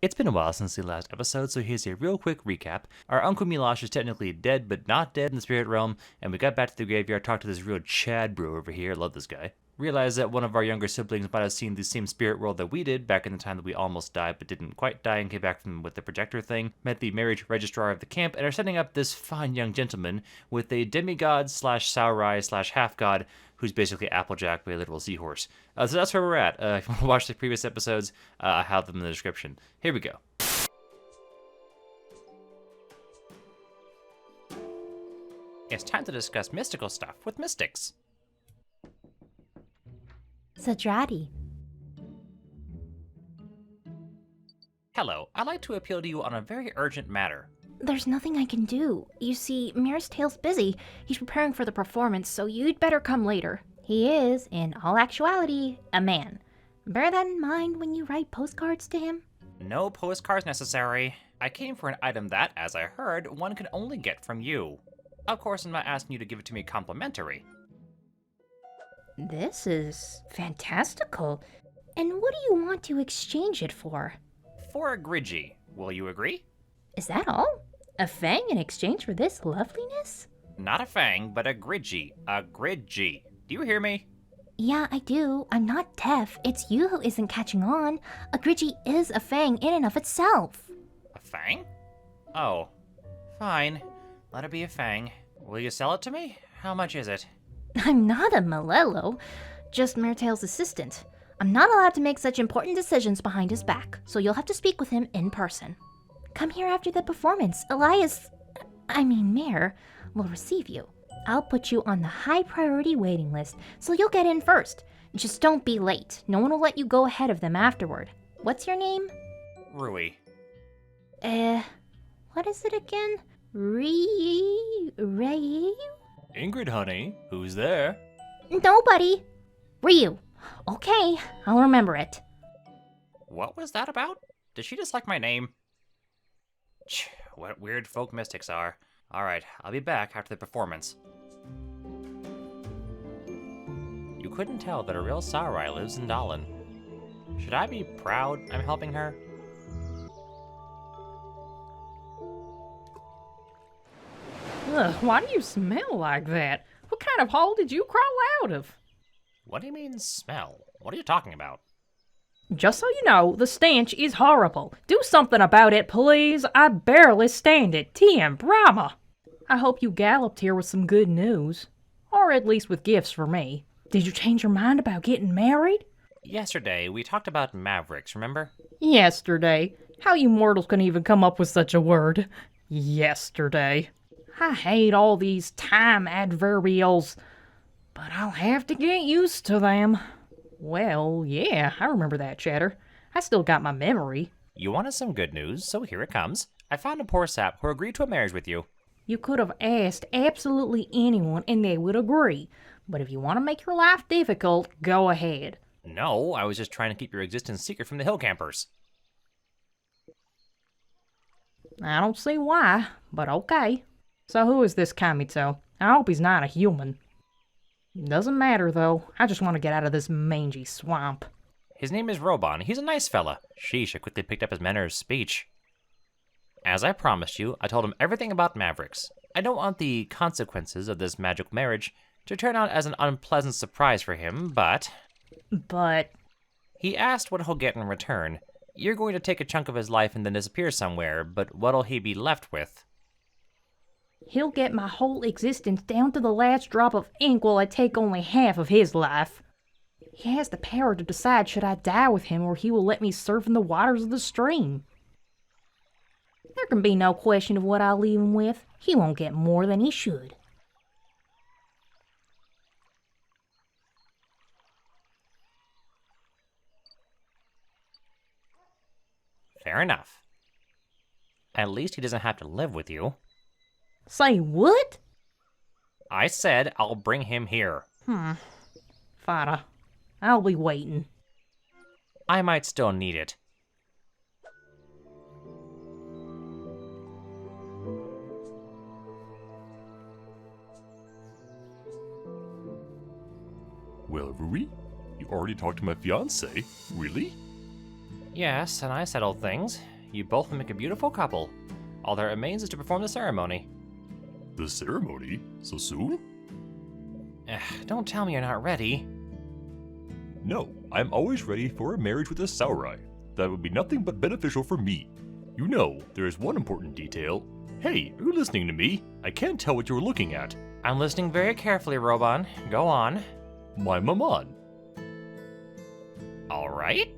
It's been a while since the last episode, so here's a real quick recap. Our Uncle Milosh is technically dead, but not dead in the spirit realm, and we got back to the graveyard, talked to this real Chad bro over here, love this guy. Realized that one of our younger siblings might have seen the same spirit world that we did back in the time that we almost died but didn't quite die and came back from with the projector thing. Met the marriage registrar of the camp and are setting up this fine young gentleman with a demigod slash samurai slash half god who's basically Applejack by a literal seahorse. So that's where we're at. If you want to watch the previous episodes, I have them in the description. Here we go. It's time to discuss mystical stuff with mystics. Zadrati. Hello, I'd like to appeal to you on a very urgent matter. There's nothing I can do. You see, Mirror's busy. He's preparing for the performance, so you'd better come later. He is, in all actuality, a man. Bear that in mind when you write postcards to him. No postcards necessary. I came for an item that, as I heard, one can only get from you. Of course, I'm not asking you to give it to me complimentary. This is fantastical. And what do you want to exchange it for? For a Grigi. Will you agree? Is that all? A fang in exchange for this loveliness? Not a fang, but a Grigi. A Grigi. Do you hear me? Yeah, I do. I'm not deaf. It's you who isn't catching on. A Grigi is a fang in and of itself. A fang? Oh. Fine. Let it be a fang. Will you sell it to me? How much is it? I'm not a Malello, just Mertail's assistant. I'm not allowed to make such important decisions behind his back, so you'll have to speak with him in person. Come here after the performance. Mare, will receive you. I'll put you on the high priority waiting list, so you'll get in first. Just don't be late. No one will let you go ahead of them afterward. What's your name? Rui. What is it again? Ray? Ingrid, honey. Who's there? Nobody. Ryu. Okay, I'll remember it. What was that about? Did she just like my name? What weird folk mystics are. Alright, I'll be back after the performance. You couldn't tell that a real samurai lives in Dahlan. Should I be proud I'm helping her? Ugh, why do you smell like that? What kind of hole did you crawl out of? What do you mean, smell? What are you talking about? Just so you know, the stench is horrible. Do something about it, please. I barely stand it. TM Brahma. I hope you galloped here with some good news. Or at least with gifts for me. Did you change your mind about getting married? Yesterday, we talked about mavericks, remember? Yesterday. How you mortals can even come up with such a word. Yesterday. I hate all these time adverbials, but I'll have to get used to them. Well, yeah, I remember that, Chatter. I still got my memory. You wanted some good news, so here it comes. I found a poor sap who agreed to a marriage with you. You could have asked absolutely anyone and they would agree. But if you want to make your life difficult, go ahead. No, I was just trying to keep your existence secret from the hill campers. I don't see why, but okay. So who is this Kamito? I hope he's not a human. Doesn't matter, though. I just want to get out of this mangy swamp. His name is Robon. He's a nice fella. Sheesh, I quickly picked up his manner of speech. As I promised you, I told him everything about mavericks. I don't want the consequences of this magical marriage to turn out as an unpleasant surprise for him, but... But... He asked what he'll get in return. You're going to take a chunk of his life and then disappear somewhere, but what'll he be left with? He'll get my whole existence down to the last drop of ink while I take only half of his life. He has the power to decide should I die with him or he will let me surf in the waters of the stream. There can be no question of what I'll leave him with. He won't get more than he should. Fair enough. At least he doesn't have to live with you. Say what? I said I'll bring him here. Fada. I'll be waiting. I might still need it. Well, Rui, you already talked to my fiancé? Really? Yes, and I settled things. You both make a beautiful couple. All that remains is to perform the ceremony. The ceremony? So soon? Don't tell me you're not ready. No, I'm always ready for a marriage with a Samurai. That would be nothing but beneficial for me. You know, there is one important detail. Hey, are you listening to me? I can't tell what you're looking at. I'm listening very carefully, Roban. Go on. My maman. All right.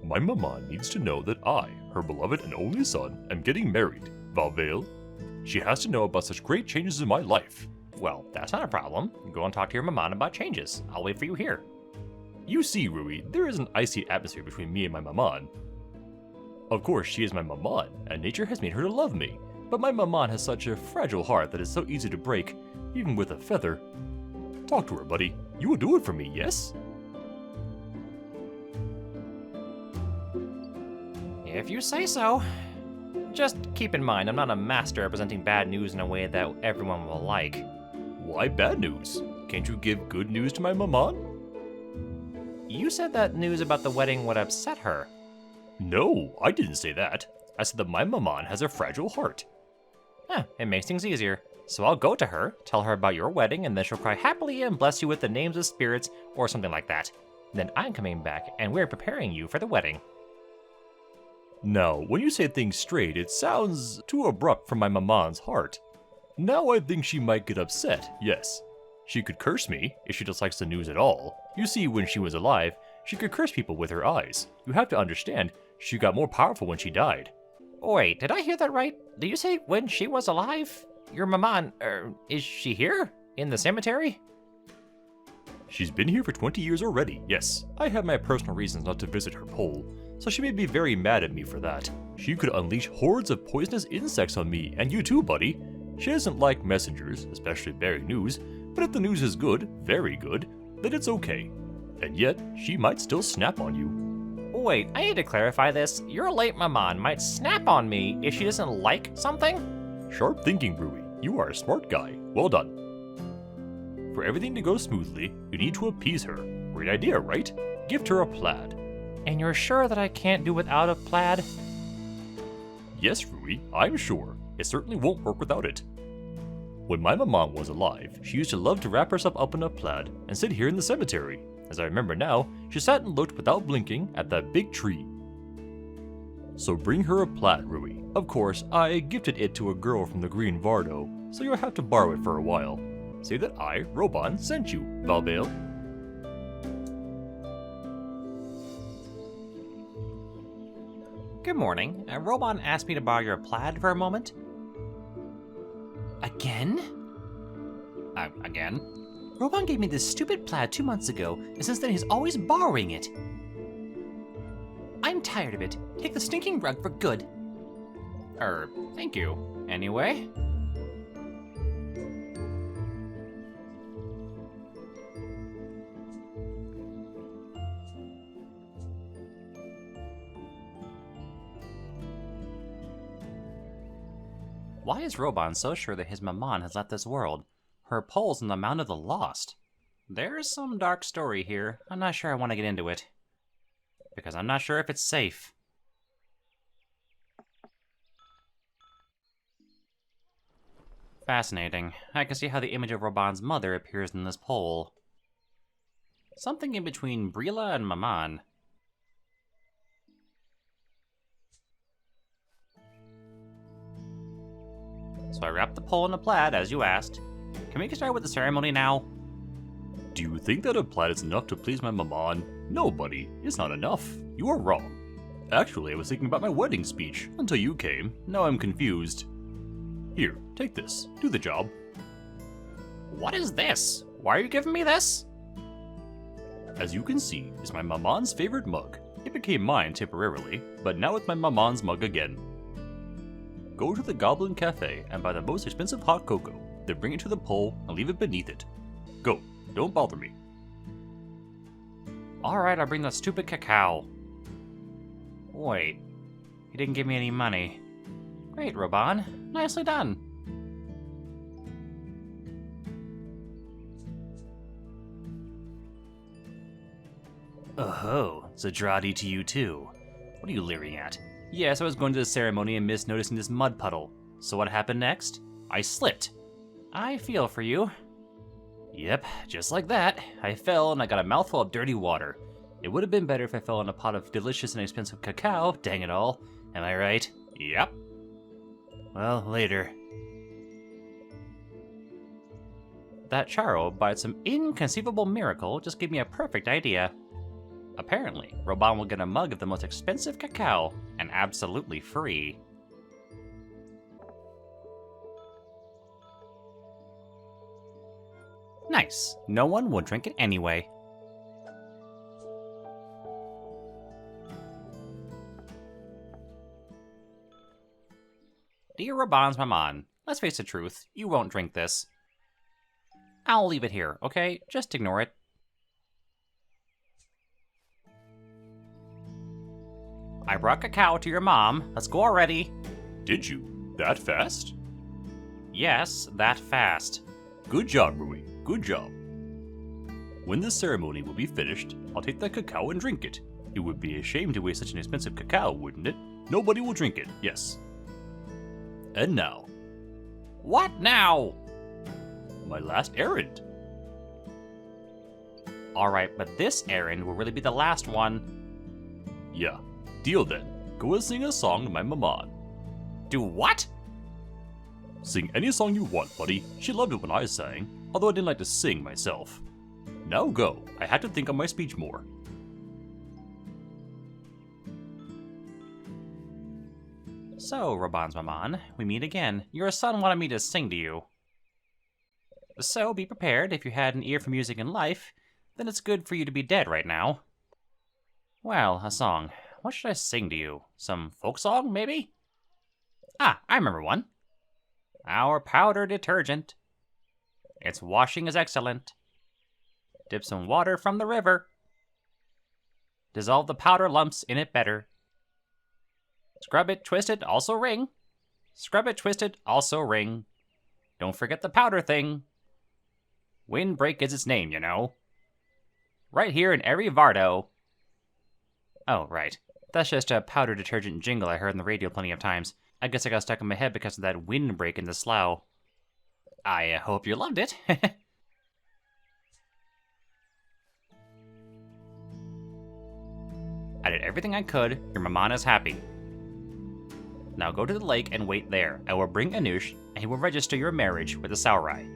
My maman needs to know that I, her beloved and only son, am getting married. Valvale. She has to know about such great changes in my life. Well, that's not a problem. Go and talk to your maman about changes. I'll wait for you here. You see, Rui, there is an icy atmosphere between me and my maman. Of course, she is my maman, and nature has made her to love me. But my maman has such a fragile heart that is so easy to break, even with a feather. Talk to her, buddy. You will do it for me, yes? If you say so. Just keep in mind, I'm not a master at presenting bad news in a way that everyone will like. Why bad news? Can't you give good news to my maman? You said that news about the wedding would upset her. No, I didn't say that. I said that my maman has a fragile heart. It makes things easier. So I'll go to her, tell her about your wedding, and then she'll cry happily and bless you with the names of spirits or something like that. Then I'm coming back, and we're preparing you for the wedding. Now, when you say things straight, it sounds too abrupt for my maman's heart. Now I think she might get upset, yes. She could curse me, if she dislikes the news at all. You see, when she was alive, she could curse people with her eyes. You have to understand, she got more powerful when she died. Wait, did I hear that right? Did you say when she was alive? Your maman, is she here? In the cemetery? She's been here for 20 years already, yes. I have my personal reasons not to visit her pole, so she may be very mad at me for that. She could unleash hordes of poisonous insects on me, and you too, buddy. She doesn't like messengers, especially bearing news, but if the news is good, very good, then it's okay. And yet, she might still snap on you. Wait, I need to clarify this. Your late maman might snap on me if she doesn't like something? Sharp thinking, Rui. You are a smart guy. Well done. For everything to go smoothly, you need to appease her. Great idea, right? Gift her a plaid. And you're sure that I can't do without a plaid? Yes, Rui, I'm sure. It certainly won't work without it. When my maman was alive, she used to love to wrap herself up in a plaid and sit here in the cemetery. As I remember now, she sat and looked without blinking at that big tree. So bring her a plaid, Rui. Of course, I gifted it to a girl from the Green Vardo, so you'll have to borrow it for a while. Say that I, Roban, sent you, Valvale. Good morning. Roban asked me to borrow your plaid for a moment. Again? Again? Roban gave me this stupid plaid 2 months ago, and since then he's always borrowing it. I'm tired of it. Take the stinking rug for good. Thank you. Anyway? Why is Roban so sure that his maman has left this world? Her pole's in the Mound of the Lost. There's some dark story here. I'm not sure I want to get into it. Because I'm not sure if it's safe. Fascinating. I can see how the image of Roban's mother appears in this pole. Something in between Brila and Maman. So I wrapped the pole in a plaid, as you asked. Can we get started with the ceremony now? Do you think that a plaid is enough to please my maman? No, buddy, it's not enough. You are wrong. Actually, I was thinking about my wedding speech until you came. Now I'm confused. Here, take this. Do the job. What is this? Why are you giving me this? As you can see, it's my maman's favorite mug. It became mine temporarily, but now it's my maman's mug again. Go to the Goblin Cafe and buy the most expensive hot cocoa, then bring it to the pole and leave it beneath it. Go, don't bother me. Alright, I'll bring the stupid cacao. Wait, he didn't give me any money. Great, Roban. Nicely done. Oh-ho, Zadradi to you too. What are you leering at? Yes, I was going to the ceremony and missed noticing this mud puddle. So what happened next? I slipped. I feel for you. Yep, just like that. I fell and I got a mouthful of dirty water. It would have been better if I fell in a pot of delicious and expensive cacao, dang it all. Am I right? Yep. Well, later. That Charo, by some inconceivable miracle, just gave me a perfect idea. Apparently, Roban will get a mug of the most expensive cacao, and absolutely free. Nice. No one will drink it anyway. Dear Roban's Maman, let's face the truth, you won't drink this. I'll leave it here, okay? Just ignore it. I brought cacao to your mom. Let's go already. Did you? That fast? Yes, that fast. Good job, Rui. Good job. When the ceremony will be finished, I'll take that cacao and drink it. It would be a shame to waste such an expensive cacao, wouldn't it? Nobody will drink it, yes. And now, What now? my last errand. Alright, but this errand will really be the last one. Yeah, deal then. Go and sing a song to my maman. Do what? Sing any song you want, buddy. She loved it when I sang, although I didn't like to sing myself. Now go. I had to think on my speech more. So, Roban's Maman, we meet again. Your son wanted me to sing to you. So, be prepared. If you had an ear for music in life, then it's good for you to be dead right now. Well, a song. What should I sing to you? Some folk song, maybe? Ah, I remember one. Our powder detergent. Its washing is excellent. Dip some water from the river. Dissolve the powder lumps in it better. Scrub it, twist it, also ring. Scrub it, twist it, also ring. Don't forget the powder thing. Windbreak is its name, you know. Right here in every Vardo. Oh, right. That's just a powder detergent jingle I heard on the radio plenty of times. I guess I got stuck in my head because of that windbreak in the slough. I hope you loved it. I did everything I could. Your maman is happy. Now go to the lake and wait there. I will bring Anush, and he will register your marriage with the Saurai.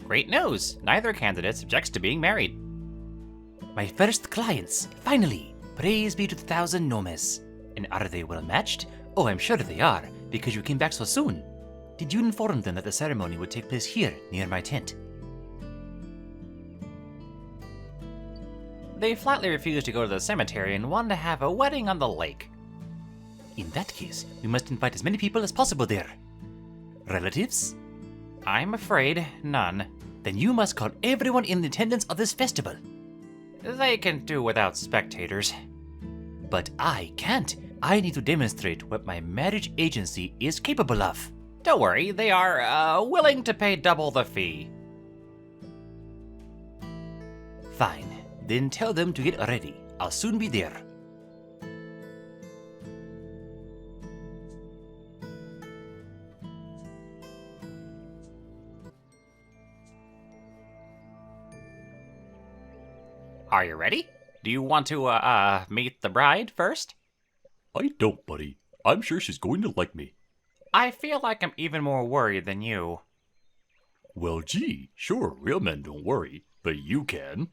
Great news! Neither candidate objects to being married. My first clients, finally! Praise be to the 1,000 Nomes. And are they well matched? Oh, I'm sure they are, because you came back so soon. Did you inform them that the ceremony would take place here, near my tent? They flatly refused to go to the cemetery and wanted to have a wedding on the lake. In that case, we must invite as many people as possible there. Relatives? I'm afraid none. Then you must call everyone in attendance of this festival. They can do without spectators. But I can't. I need to demonstrate what my marriage agency is capable of. Don't worry, they are willing to pay double the fee. Fine. Then tell them to get ready. I'll soon be there. Are you ready? Do you want to, meet the bride first? I don't, buddy. I'm sure she's going to like me. I feel like I'm even more worried than you. Well, gee, sure, real men don't worry, but you can.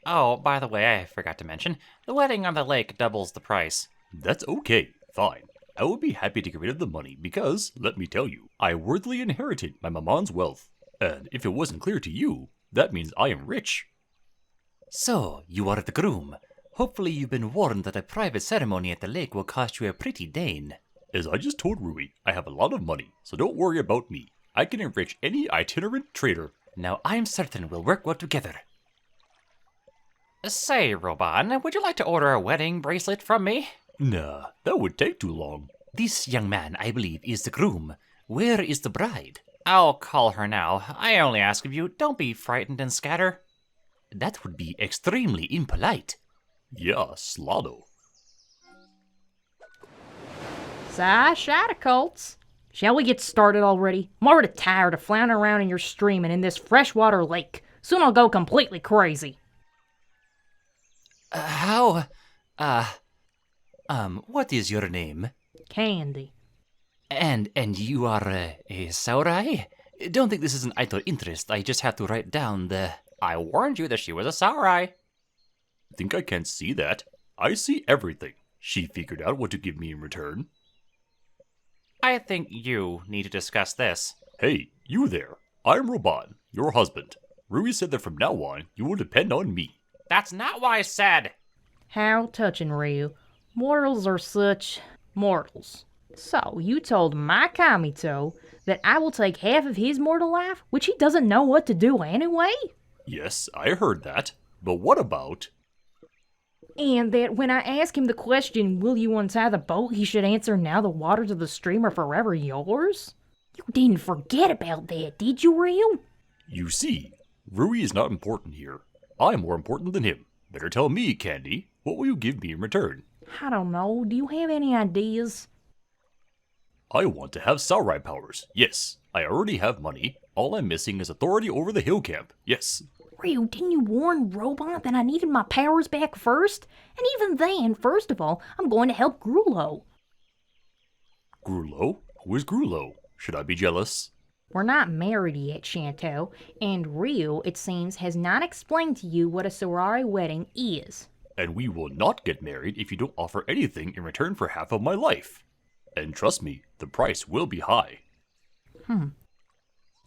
Oh, by the way, I forgot to mention, the wedding on the lake doubles the price. That's okay, fine. I would be happy to get rid of the money because, let me tell you, I worthily inherited my maman's wealth. And if it wasn't clear to you, that means I am rich. So, you are the groom. Hopefully you've been warned that a private ceremony at the lake will cost you a pretty Dane. As I just told Rui, I have a lot of money, so don't worry about me. I can enrich any itinerant trader. Now I'm certain we'll work well together. Say, Roban, would you like to order a wedding bracelet from me? Nah, that would take too long. This young man, I believe, is the groom. Where is the bride? I'll call her now. I only ask of you, don't be frightened and scatter. That would be extremely impolite. Yeah, Slotto. Sigh, shadow colts. Shall we get started already? I'm already tired of floundering around in your streaming in this freshwater lake. Soon I'll go completely crazy. What is your name? Candy. And you are a samurai? Don't think this is an idle interest. I just have to write down the... I warned you that she was a samurai. Think I can't see that? I see everything. She figured out what to give me in return. I think you need to discuss this. Hey, you there. I'm Roban, your husband. Rui said that from now on, you will depend on me. That's not what I said. How touching, Ryu. Mortals are such mortals. So, you told my Kamito that I will take half of his mortal life, which he doesn't know what to do anyway? Yes, I heard that. But what about... And that when I ask him the question, will you untie the boat, he should answer, now the waters of the stream are forever yours? You didn't forget about that, did you, Ryu? You see, Rui is not important here. I'm more important than him. Better tell me, Candy, what will you give me in return? I don't know. Do you have any ideas? I want to have samurai powers. Yes, I already have money. All I'm missing is authority over the hill camp. Yes. Ryu, didn't you warn Robot that I needed my powers back first? And even then, first of all, I'm going to help Grulo. Grulo? Who is Grulo? Should I be jealous? We're not married yet, Shanto, and Ryu, it seems, has not explained to you what a sorority wedding is. And we will not get married if you don't offer anything in return for half of my life. And trust me, the price will be high.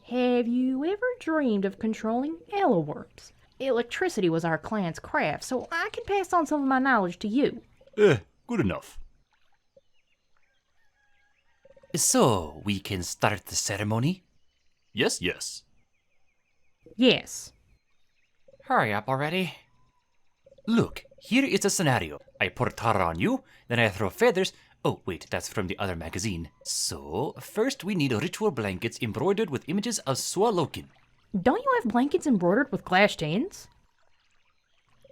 Have you ever dreamed of controlling yellowworms? Electricity was our clan's craft, so I can pass on some of my knowledge to you. Good enough. So, we can start the ceremony? Yes, yes. Yes. Hurry up already. Look, here is the scenario. I pour tar on you, then I throw feathers. Oh, wait, that's from the other magazine. So, first we need ritual blankets embroidered with images of Swalokin. Don't you have blankets embroidered with glass chains?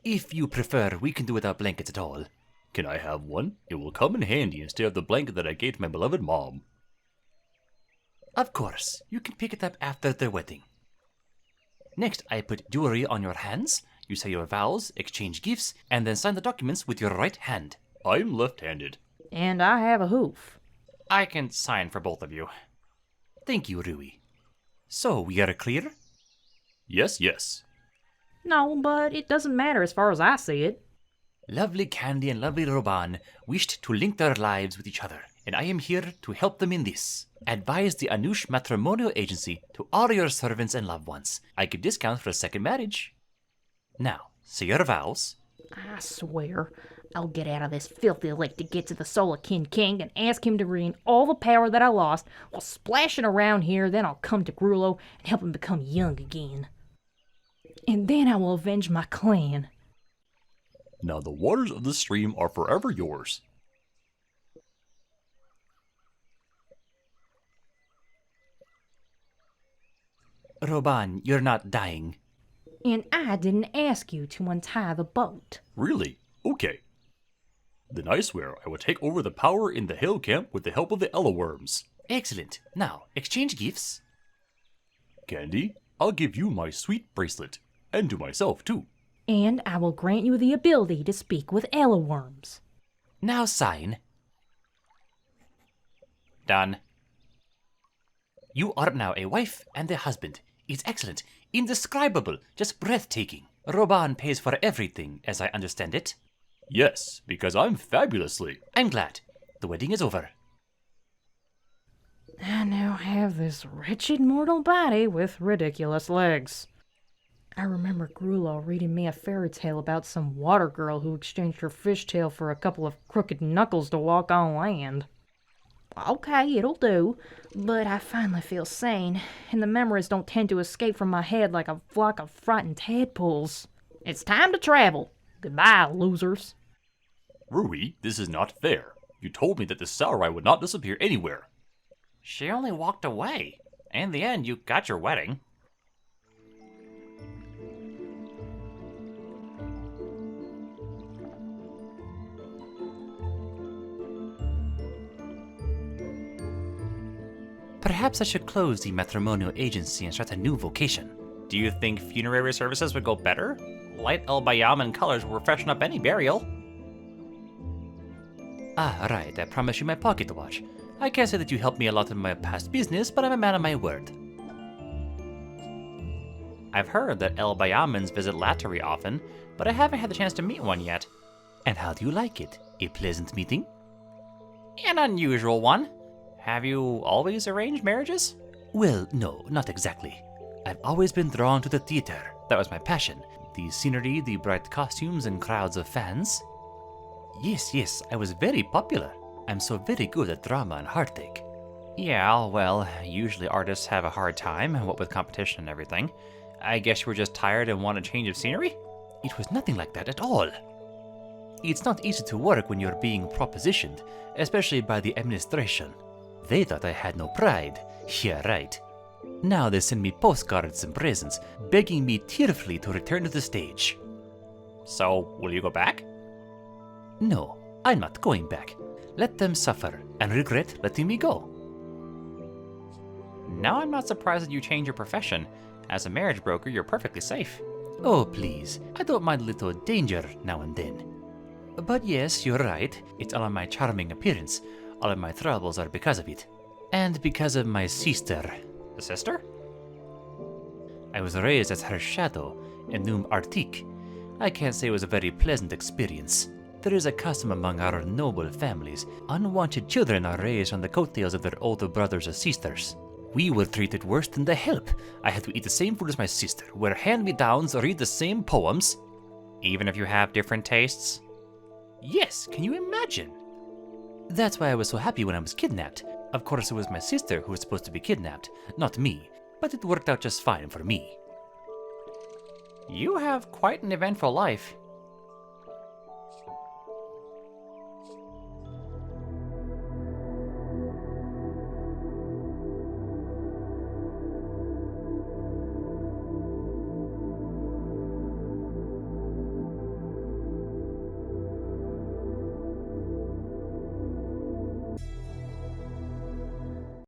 If you prefer, we can do without blankets at all. Can I have one? It will come in handy instead of the blanket that I gave to my beloved mom. Of course, you can pick it up after the wedding. Next, I put jewelry on your hands. You say your vows, exchange gifts, and then sign the documents with your right hand. I'm left-handed. And I have a hoof. I can sign for both of you. Thank you, Rui. So, we are clear? Yes, yes. No, but it doesn't matter as far as I see it. Lovely Candy and lovely Roban wished to link their lives with each other, and I am here to help them in this. Advise the Anush Matrimonial Agency to all your servants and loved ones. I give discounts for a second marriage. Now, say your vows. I swear, I'll get out of this filthy lake to get to the Solakin King and ask him to regain all the power that I lost while splashing around here. Then I'll come to Grulo and help him become young again. And then I will avenge my clan. Now the waters of the stream are forever yours. Roban, you're not dying. And I didn't ask you to untie the boat. Really? Okay. Then I swear I will take over the power in the hill camp with the help of the Ellaworms. Excellent. Now, exchange gifts. Candy, I'll give you my sweet bracelet. And to myself, too. And I will grant you the ability to speak with Ellaworms. Now sign. Done. You are now a wife and a husband. It's excellent, indescribable, just breathtaking. Roban pays for everything, as I understand it. Yes, because I'm fabulously. I'm glad. The wedding is over. I now have this wretched mortal body with ridiculous legs. I remember Grulo reading me a fairy tale about some water girl who exchanged her fishtail for a couple of crooked knuckles to walk on land. Okay, it'll do, but I finally feel sane, and the memories don't tend to escape from my head like a flock of frightened tadpoles. It's time to travel. Goodbye, losers. Rui, this is not fair. You told me that the samurai would not disappear anywhere. She only walked away. In the end, you got your wedding. Perhaps I should close the matrimonial agency and start a new vocation. Do you think funerary services would go better? Light El Bayaman colors will freshen up any burial. Ah, right, I promised you my pocket watch. I can't say that you helped me a lot in my past business, but I'm a man of my word. I've heard that El Bayamans visit Lattery often, but I haven't had the chance to meet one yet. And how do you like it? A pleasant meeting? An unusual one. Have you always arranged marriages? Well, no, not exactly. I've always been drawn to the theater. That was my passion. The scenery, the bright costumes, and crowds of fans. Yes, I was very popular. I'm so very good at drama and heartache. Yeah, well, usually artists have a hard time, what with competition and everything. I guess you were just tired and want a change of scenery? It was nothing like that at all. It's not easy to work when you're being propositioned, especially by the administration. They thought I had no pride. Yeah, right. Now they send me postcards and presents, begging me tearfully to return to the stage. So, will you go back? No, I'm not going back. Let them suffer and regret letting me go. Now I'm not surprised that you changed your profession. As a marriage broker, you're perfectly safe. Oh, please. I don't mind a little danger now and then. But yes, you're right. It's all on my charming appearance. All of my troubles are because of it. And because of my sister. The sister? I was raised as her shadow in Noum Arctique. I can't say it was a very pleasant experience. There is a custom among our noble families. Unwanted children are raised on the coattails of their older brothers or sisters. We were treated worse than the help. I had to eat the same food as my sister, wear hand-me-downs, read the same poems. Even if you have different tastes? Yes, can you imagine? That's why I was so happy when I was kidnapped. Of course, it was my sister who was supposed to be kidnapped, not me. But it worked out just fine for me. You have quite an eventful life.